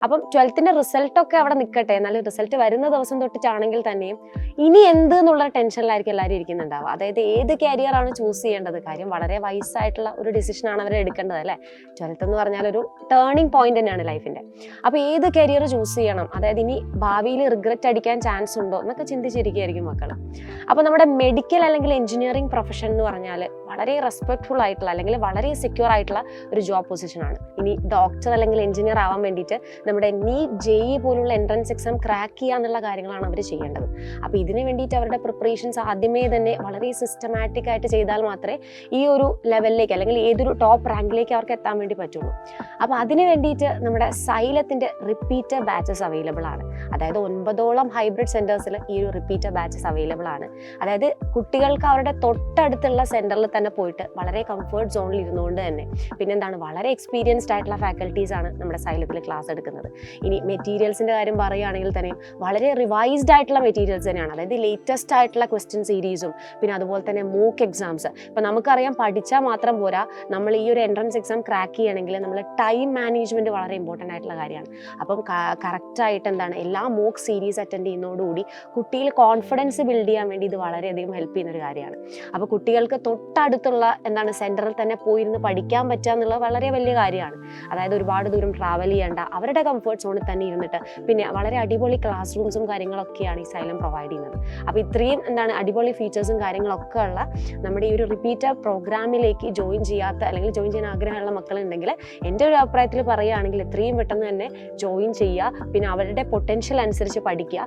അപ്പം 12th റിസൾട്ടൊക്കെ അവിടെ നിൽക്കട്ടെ, എന്നാലും റിസൾട്ട് വരുന്ന ദിവസം തൊട്ടിട്ടാണെങ്കിൽ തന്നെയും ഇനി എന്ത് എന്നുള്ള ടെൻഷനിലായിരിക്കും എല്ലാവരും ഇരിക്കുന്നുണ്ടാവുക. അതായത് ഏത് കരിയറാണ് ചൂസ് ചെയ്യേണ്ടത്? കാര്യം വളരെ വയസ്സായിട്ടുള്ള ഒരു ഡിസിഷനാണ് അവർ എടുക്കേണ്ടത് അല്ലേ. 12th എന്ന് പറഞ്ഞാൽ ഒരു ടേണിംഗ് പോയിന്റ് തന്നെയാണ് ലൈഫിൻ്റെ. അപ്പോൾ ഏത് കരിയർ ചൂസ് ചെയ്യണം, അതായത് ഇനി ഭാവിയിൽ റിഗ്രറ്റ് അടിക്കാൻ ചാൻസ് ഉണ്ടോ എന്നൊക്കെ ചിന്തിച്ചിരിക്കുകയായിരിക്കും മക്കൾ. അപ്പോൾ നമ്മുടെ മെഡിക്കൽ അല്ലെങ്കിൽ എഞ്ചിനീയറിംഗ് പ്രൊഫഷൻ എന്ന് പറഞ്ഞാൽ വളരെ റെസ്പെക്ട്ഫുൾ ആയിട്ടുള്ള അല്ലെങ്കിൽ വളരെ സെക്യൂർ ആയിട്ടുള്ള ഒരു ജോബ് പൊസിഷനാണ്. ഇനി ഡോക്ടർ അല്ലെങ്കിൽ എഞ്ചിനീയർ ആവാൻ വേണ്ടിയിട്ട് നമ്മുടെ നീറ്റ് JEE പോലുള്ള എൻട്രൻസ് എക്സാം ക്രാക്ക് ചെയ്യുക എന്നുള്ള കാര്യങ്ങളാണ് അവർ ചെയ്യേണ്ടത്. അപ്പോൾ ഇതിന് വേണ്ടിയിട്ട് അവരുടെ പ്രിപ്പറേഷൻസ് ആദ്യമേ തന്നെ വളരെ സിസ്റ്റമാറ്റിക് ആയിട്ട് ചെയ്താൽ മാത്രമേ ഈ ഒരു ലെവലിലേക്ക് അല്ലെങ്കിൽ ഏതൊരു ടോപ്പ് റാങ്കിലേക്ക് അവർക്ക് എത്താൻ വേണ്ടി പറ്റുള്ളൂ. അപ്പോൾ അതിന് വേണ്ടിയിട്ട് നമ്മുടെ സൈലത്തിൻ്റെ റിപ്പീറ്റർ ബാച്ചസ് അവൈലബിൾ ആണ്. അതായത് 9ഓളം ഹൈബ്രിഡ് സെൻറ്റേഴ്സിൽ ഈ ഒരു റിപ്പീറ്റർ ബാച്ചസ് അവൈലബിൾ ആണ്. അതായത് കുട്ടികൾക്ക് അവരുടെ തൊട്ടടുത്തുള്ള സെൻറ്ററിൽ തന്നെ പോയിട്ട് വളരെ കംഫർട്ട് സോണിൽ ഇരുന്നുകൊണ്ട് തന്നെ, പിന്നെന്താണ്, വളരെ എക്സ്പീരിയൻസ്ഡ് ആയിട്ടുള്ള ഫാക്കൽറ്റീസ് ആണ് നമ്മുടെ സൈലത്തിൽ ക്ലാസ് എടുക്കുന്നത്. ഇനി മെറ്റീരിയൽസിൻ്റെ കാര്യം പറയുകയാണെങ്കിൽ തന്നെ വളരെ റിവൈസ്ഡ് ആയിട്ടുള്ള മെറ്റീരിയൽസ് തന്നെയാണ്. അതായത് ലേറ്റസ്റ്റ് ആയിട്ടുള്ള ക്വസ്റ്റ്യൻ സീരീസും പിന്നെ അതുപോലെ തന്നെ മൂക്ക് എക്സാംസ്. ഇപ്പം നമുക്കറിയാം പഠിച്ചാൽ മാത്രം പോരാ, നമ്മൾ ഈ ഒരു എൻട്രൻസ് എക്സാം ക്രാക്ക് ചെയ്യണമെങ്കിൽ നമ്മൾ ടൈം മാനേജ്മെൻറ്റ് വളരെ ഇമ്പോർട്ടൻ്റ് ആയിട്ടുള്ള കാര്യമാണ്. അപ്പം കറക്റ്റായിട്ട് എന്താണ് എല്ലാ മൂക്ക് സീരീസ് അറ്റൻഡ് ചെയ്യുന്നതോടുകൂടി കുട്ടിയിൽ കോൺഫിഡൻസ് ബിൽഡ് ചെയ്യാൻ വേണ്ടി ഇത് വളരെയധികം ഹെൽപ്പ് ചെയ്യുന്നൊരു കാര്യമാണ്. അപ്പോൾ കുട്ടികൾക്ക് തൊട്ടടുത്തുള്ള എന്താണ് സെൻറ്ററിൽ തന്നെ പോയിരുന്ന് പഠിക്കാൻ പറ്റുക എന്നുള്ളത് വളരെ വലിയ കാര്യമാണ്. അതായത് ഒരുപാട് ദൂരം ട്രാവൽ ചെയ്യേണ്ട, അവരുടെ കംഫർട്ട് സോണിൽ തന്നെ ഇരുന്നിട്ട് പിന്നെ വളരെ അടിപൊളി ക്ലാസ് റൂംസും കാര്യങ്ങളൊക്കെയാണ് ഈ സൈലം പ്രൊവൈഡ് ചെയ്യുന്നത്. അപ്പോൾ ഇത്രയും എന്താണ് അടിപൊളി ഫീച്ചേഴ്സും കാര്യങ്ങളൊക്കെ ഉള്ള നമ്മുടെ ഈ ഒരു റിപ്പീറ്റർ പ്രോഗ്രാമിലേക്ക് ജോയിൻ ചെയ്യാത്ത അല്ലെങ്കിൽ ജോയിൻ ചെയ്യാൻ ആഗ്രഹമുള്ള മക്കളുണ്ടെങ്കിൽ എൻ്റെ ഒരു അഭിപ്രായത്തിൽ പറയുകയാണെങ്കിൽ എത്രയും പെട്ടെന്ന് തന്നെ ജോയിൻ ചെയ്യുക. പിന്നെ അവരുടെ പൊട്ടൻഷ്യൽ അനുസരിച്ച് പഠിക്കുക.